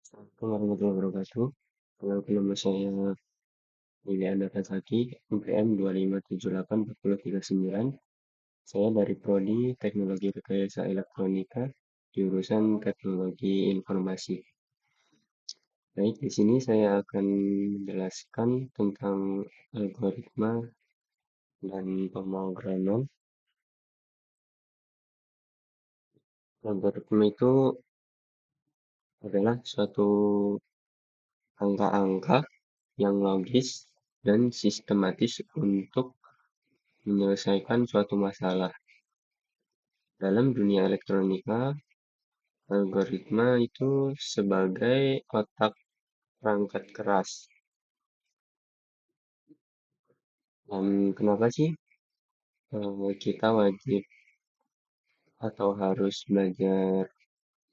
Assalamualaikum warahmatullahi wabarakatuh. Perkenalkan nama saya Liliana Kasaki, UPM 2578439. Saya dari Prodi Teknologi Rekayasa Elektronika, jurusan Teknologi Informasi. Baik, di sini saya akan menjelaskan tentang algoritma dan pemrograman. Algoritma itu adalah suatu angka-angka yang logis dan sistematis untuk menyelesaikan suatu masalah. Dalam dunia elektronika, algoritma itu sebagai otak perangkat keras. Dan kenapa sih kita wajib atau harus belajar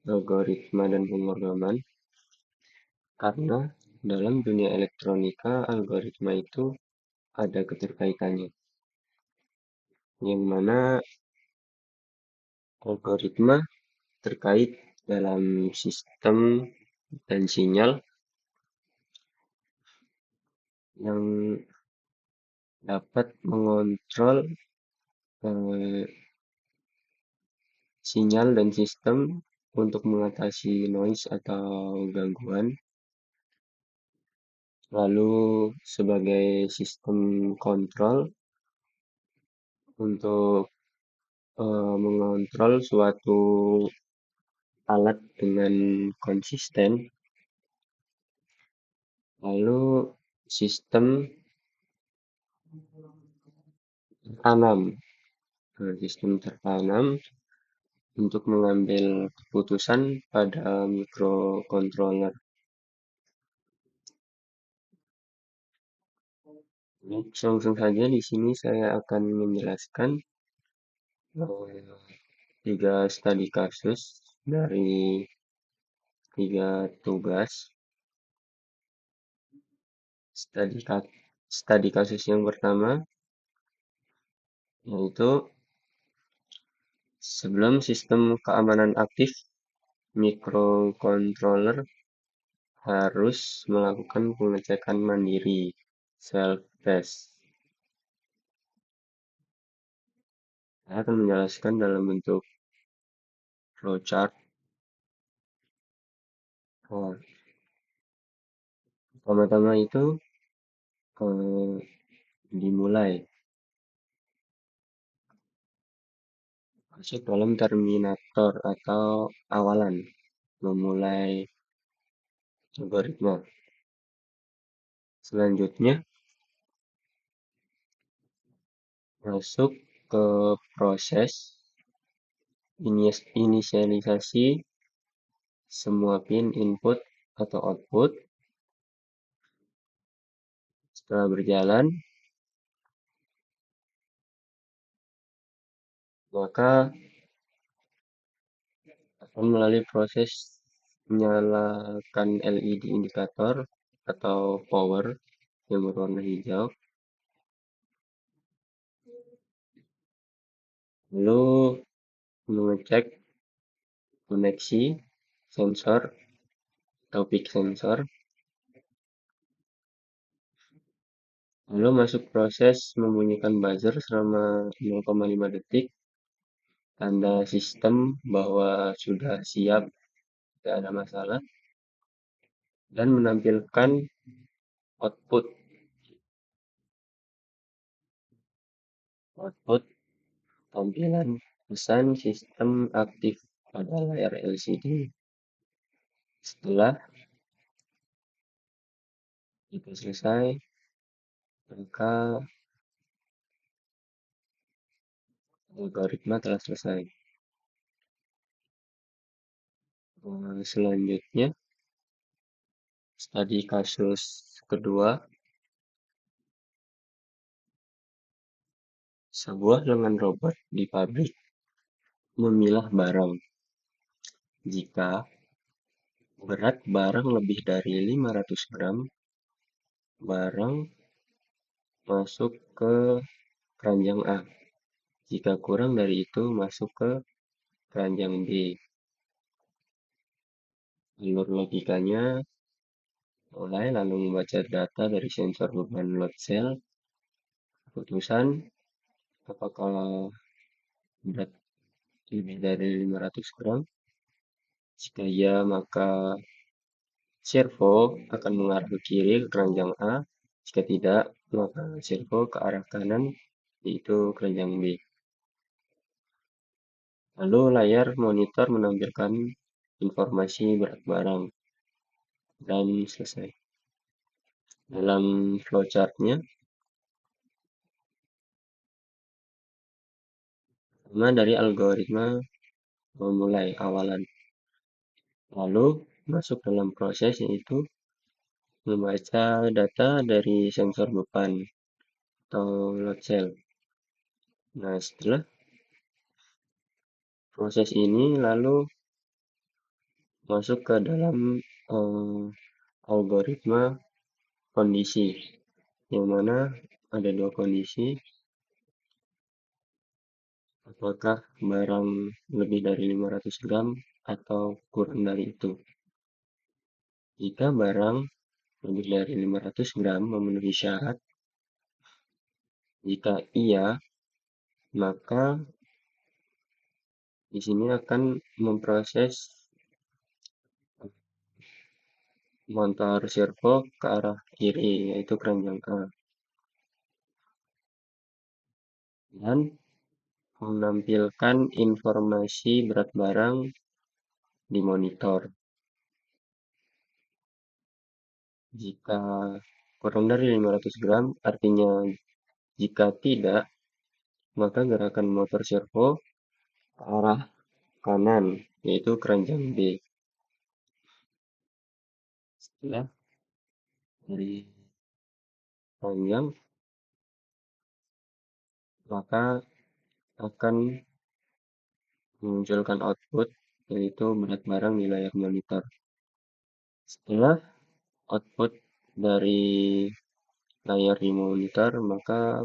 algoritma dan pemrograman? Karena dalam dunia elektronika, algoritma itu ada keterkaitannya. Yang mana algoritma terkait dalam sistem dan sinyal yang dapat mengontrol eh, sinyal dan sistem untuk mengatasi noise atau gangguan. Lalu sebagai sistem kontrol untuk mengontrol suatu alat dengan konsisten. Lalu sistem tertanam. Sistem tertanam untuk mengambil keputusan pada microcontroller. Langsung saja di sini saya akan menjelaskan 3 studi kasus dari 3 tugas. Studi kasus yang pertama yaitu sebelum sistem keamanan aktif, microcontroller harus melakukan pengecekan mandiri, self-test. Saya akan menjelaskan dalam bentuk flowchart. Pertama-tama itu dimulai masuk dalam terminator atau awalan, memulai algoritma. Selanjutnya masuk ke proses inisialisasi semua pin input atau output. Setelah berjalan, maka akan melalui proses menyalakan LED indikator atau power yang berwarna hijau. Lalu mengecek koneksi sensor atau peak sensor. Lalu masuk proses membunyikan buzzer selama 0,5 detik. Tanda sistem bahwa sudah siap, tidak ada masalah. Dan menampilkan output tampilan pesan sistem aktif pada layar LCD. Setelah itu selesai, maka algoritma telah selesai. Selanjutnya, studi kasus kedua, sebuah lengan robot di pabrik memilah barang. Jika berat barang lebih dari 500 gram, barang masuk ke keranjang A. Jika kurang dari itu, masuk ke keranjang B. Alur logikanya mulai lalu membaca data dari sensor beban load cell, keputusan apakah berat lebih dari 500 gram. Jika iya, maka servo akan mengarah ke kiri ke keranjang A. Jika tidak, maka servo ke arah kanan, yaitu keranjang B. Lalu layar monitor menampilkan informasi berat barang dan selesai. Dalam flowchart-nya, pertama dari algoritma memulai awalan, lalu masuk dalam proses yaitu membaca data dari sensor beban atau load cell. Nah, setelah proses ini lalu masuk ke dalam algoritma kondisi, yang mana ada dua kondisi, apakah barang lebih dari 500 gram atau kurang dari itu. Jika barang lebih dari 500 gram memenuhi syarat, jika iya, maka di sini akan memproses motor servo ke arah kiri, yaitu keranjang A, dan menampilkan informasi berat barang di monitor. Jika kurang dari 500 gram, artinya jika tidak, maka gerakan motor servo ke arah kanan, yaitu keranjang B. Setelah dari keranjang, maka akan memunculkan output, yaitu berat barang di layar monitor. Setelah output dari layar di monitor, maka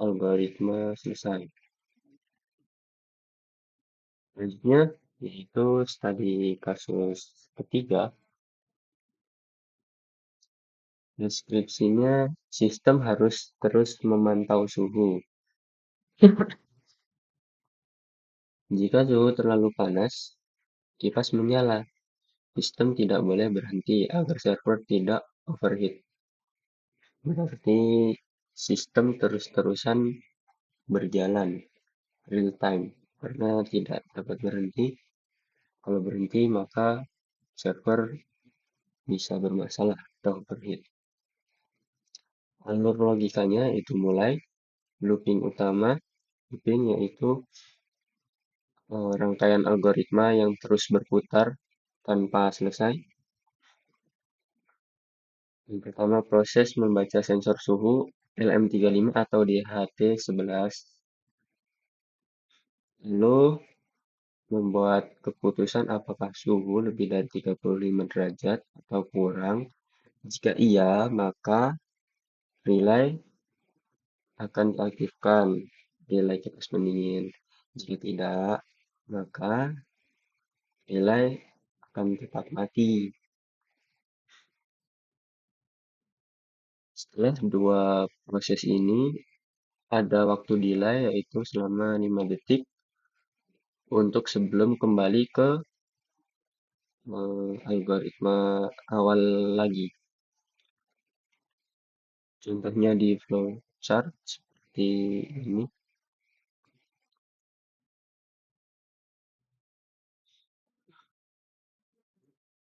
algoritma selesai. Selanjutnya, yaitu studi kasus ketiga. Deskripsinya, sistem harus terus memantau suhu. Jika suhu terlalu panas, kipas menyala. Sistem tidak boleh berhenti agar server tidak overheat. Berarti sistem terus-terusan berjalan real time karena tidak dapat berhenti. Kalau berhenti maka server bisa bermasalah atau overheat. Alur logikanya itu mulai looping utama, looping yaitu rangkaian algoritma yang terus berputar tanpa selesai. Yang pertama, proses membaca sensor suhu LM35 atau DHT11. Lalu membuat keputusan apakah suhu lebih dari 35 derajat atau kurang. Jika iya, maka relay akan diaktifkan, relay kipas pendingin. Jika tidak, maka relay akan tetap mati. Setelah dua proses ini, ada waktu delay yaitu selama 5 detik untuk sebelum kembali ke algoritma awal lagi. Contohnya di flowchart seperti ini.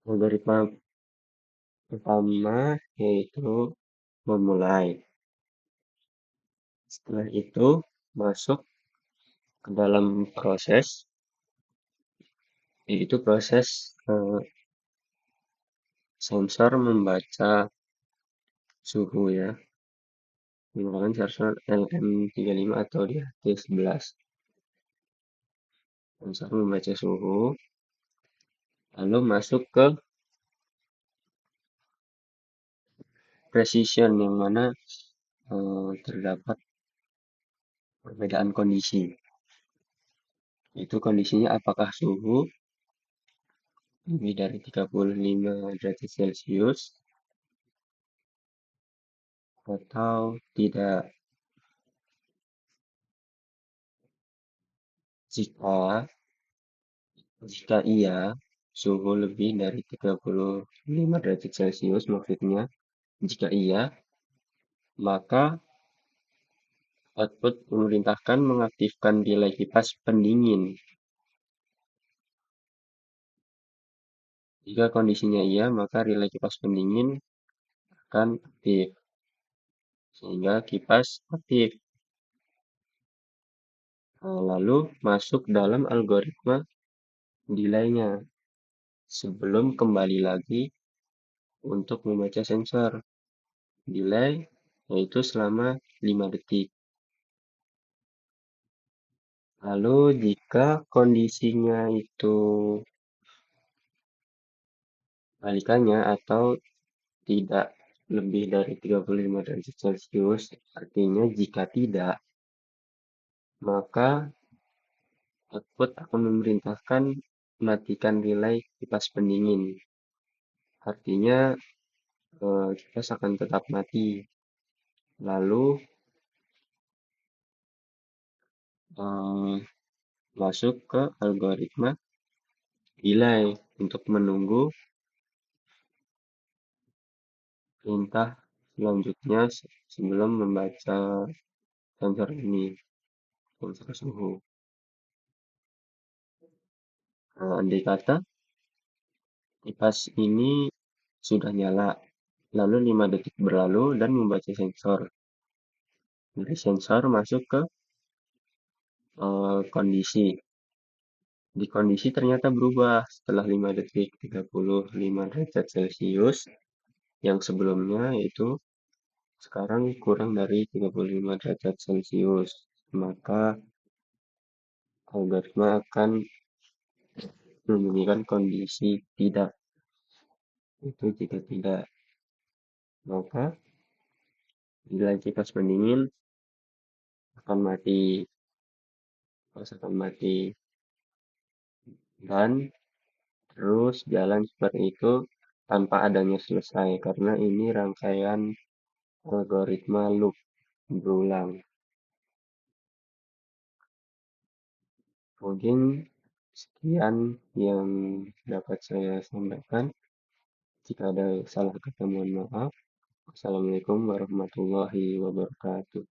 Algoritma pertama yaitu memulai. Setelah itu masuk ke dalam proses, yaitu proses sensor membaca suhu ya. Menggunakan sensor LM35 atau DHT11. Sensor membaca suhu, lalu masuk ke precision yang mana terdapat perbedaan kondisi. Itu kondisinya apakah suhu lebih dari 35 derajat Celcius atau tidak. Jika jika iya, suhu lebih dari 35 derajat Celcius maksudnya, jika iya, maka output memerintahkan mengaktifkan delay kipas pendingin. Jika kondisinya iya, maka relay kipas pendingin akan aktif, sehingga kipas aktif. Nah, lalu masuk dalam algoritma delay-nya sebelum kembali lagi untuk membaca sensor. Delay yaitu selama 5 detik. Lalu jika kondisinya itu balikannya atau tidak lebih dari 35 derajat Celcius, artinya jika tidak, maka output akan memerintahkan matikan relay kipas pendingin. Artinya kipas akan tetap mati. Lalu eh, masuk ke algoritma delay untuk menunggu perintah selanjutnya sebelum membaca sensor ini, sensor suhu. Nah, andai kata kipas ini sudah nyala, lalu 5 detik berlalu dan membaca sensor. Dari sensor masuk ke kondisi. Di kondisi ternyata berubah setelah 5 detik 35 derajat Celcius yang sebelumnya yaitu sekarang kurang dari 35 derajat Celcius. Maka algoritma akan membunyikan kondisi tidak. Itu jika tidak, maka bila kipas pendingin akan mati, akan mati dan terus jalan seperti itu tanpa adanya selesai karena ini rangkaian algoritma loop berulang. Mungkin sekian yang dapat saya sampaikan. Jika ada salah kata mohon maaf. Assalamualaikum warahmatullahi wabarakatuh.